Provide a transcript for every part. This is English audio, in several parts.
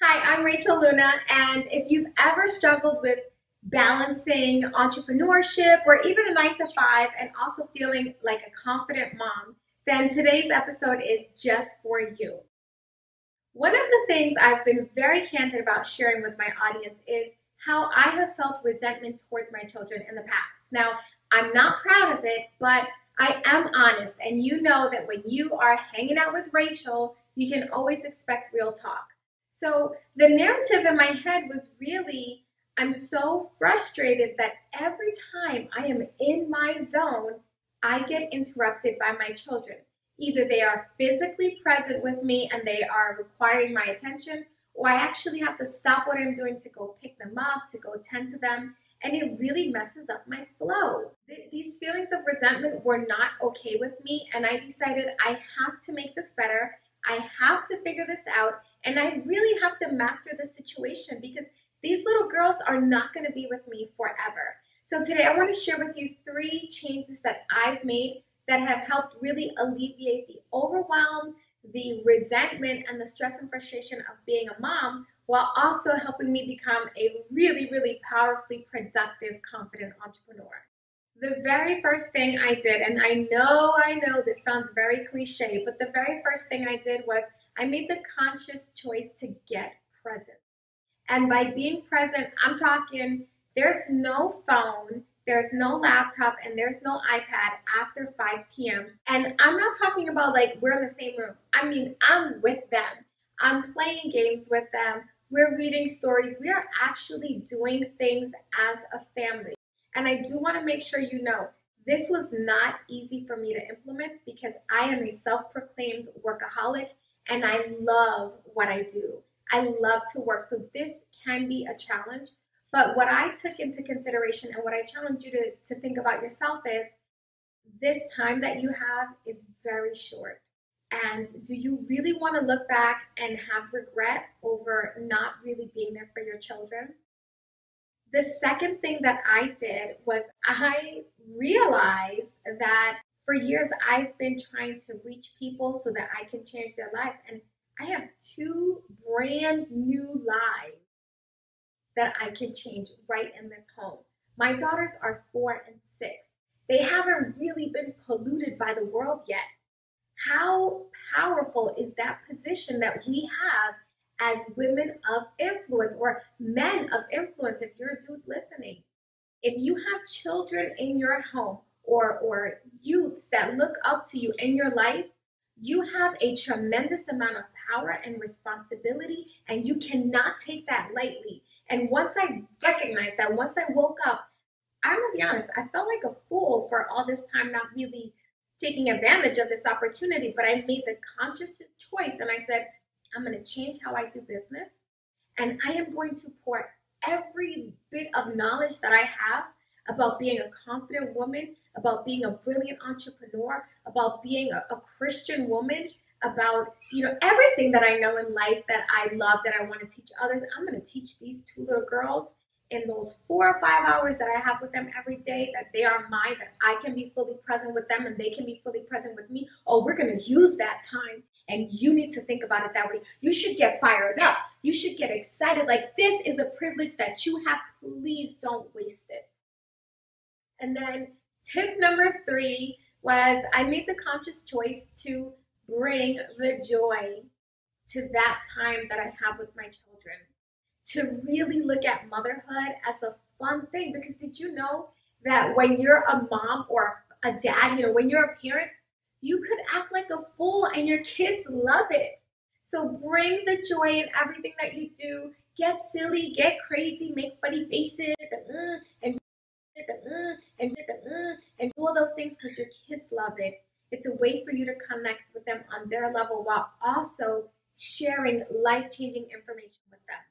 Hi, I'm Rachel Luna, and if you've ever struggled with balancing entrepreneurship or even a 9 to 5 and also feeling like a confident mom, then today's episode is just for you. One of the things I've been very candid about sharing with my audience is how I have felt resentment towards my children in the past. Now, I'm not proud of it, but I am honest, and you know that when you are hanging out with Rachel, you can always expect real talk. So the narrative in my head was really, I'm so frustrated that every time I am in my zone, I get interrupted by my children. Either they are physically present with me and they are requiring my attention, or I actually have to stop what I'm doing to go pick them up, to go tend to them, and it really messes up my flow. These feelings of resentment were not okay with me, and I decided I have to make this better. I have to figure this out, and I really have to master the situation because these little girls are not going to be with me forever. So today I want to share with you 3 changes that I've made that have helped really alleviate the overwhelm, the resentment, and the stress and frustration of being a mom, while also helping me become a really, really powerfully productive, confident entrepreneur. The very first thing I did, and I know this sounds very cliche, but the very first thing I did was I made the conscious choice to get present. And by being present, I'm talking there's no phone, there's no laptop, and there's no iPad after 5 p.m. And I'm not talking about like we're in the same room. I mean, I'm with them. I'm playing games with them. We're reading stories. We are actually doing things as a family. And I do want to make sure you know this was not easy for me to implement because I am a self-proclaimed workaholic and I love what I do. I love to work. So this can be a challenge. But what I took into consideration and what I challenge you to think about yourself is this time that you have is very short. And do you really want to look back and have regret over not really being there for your children? The second thing that I did was I realized that for years I've been trying to reach people so that I can change their life. And I have 2 brand new lives that I can change right in this home. My daughters are 4 and 6. They haven't really been polluted by the world yet. How powerful is that position that we have as women of influence or men of influence? If you're a dude listening, if you have children in your home or youths that look up to you in your life, you have a tremendous amount of power and responsibility, and you cannot take that lightly. And once I recognized that, once I woke up, I'm gonna be honest, I felt like a fool for all this time not really taking advantage of this opportunity, but I made the conscious choice and I said, I'm gonna change how I do business, and I am going to pour every bit of knowledge that I have about being a confident woman, about being a brilliant entrepreneur, about being a Christian woman, about everything that I know in life that I love, that I want to teach others. I'm going to teach these 2 little girls in those 4 or 5 hours that I have with them every day, that they are mine, that I can be fully present with them and they can be fully present with me. Oh, we're going to use that time, and you need to think about it that way. You should get fired up. You should get excited. Like, this is a privilege that you have. Please don't waste it. And then tip number 3 was I made the conscious choice to bring the joy to that time that I have with my children, to really look at motherhood as a fun thing. Because did you know that when you're a mom or a dad, when you're a parent, you could act like a fool and your kids love it. So bring the joy in everything that you do. Get silly, get crazy, make funny faces, and and do all those things because your kids love it. It's a way for you to connect with them on their level while also sharing life-changing information with them.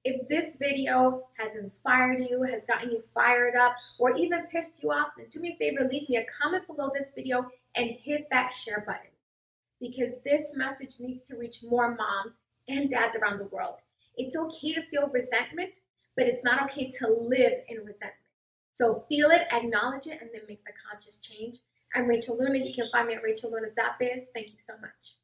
If this video has inspired you, has gotten you fired up, or even pissed you off, then do me a favor, leave me a comment below this video and hit that share button, because this message needs to reach more moms and dads around the world. It's okay to feel resentment, but it's not okay to live in resentment. So feel it, acknowledge it, and then make the conscious change. I'm Rachel Luna. You can find me at rachelluna.biz. Thank you so much.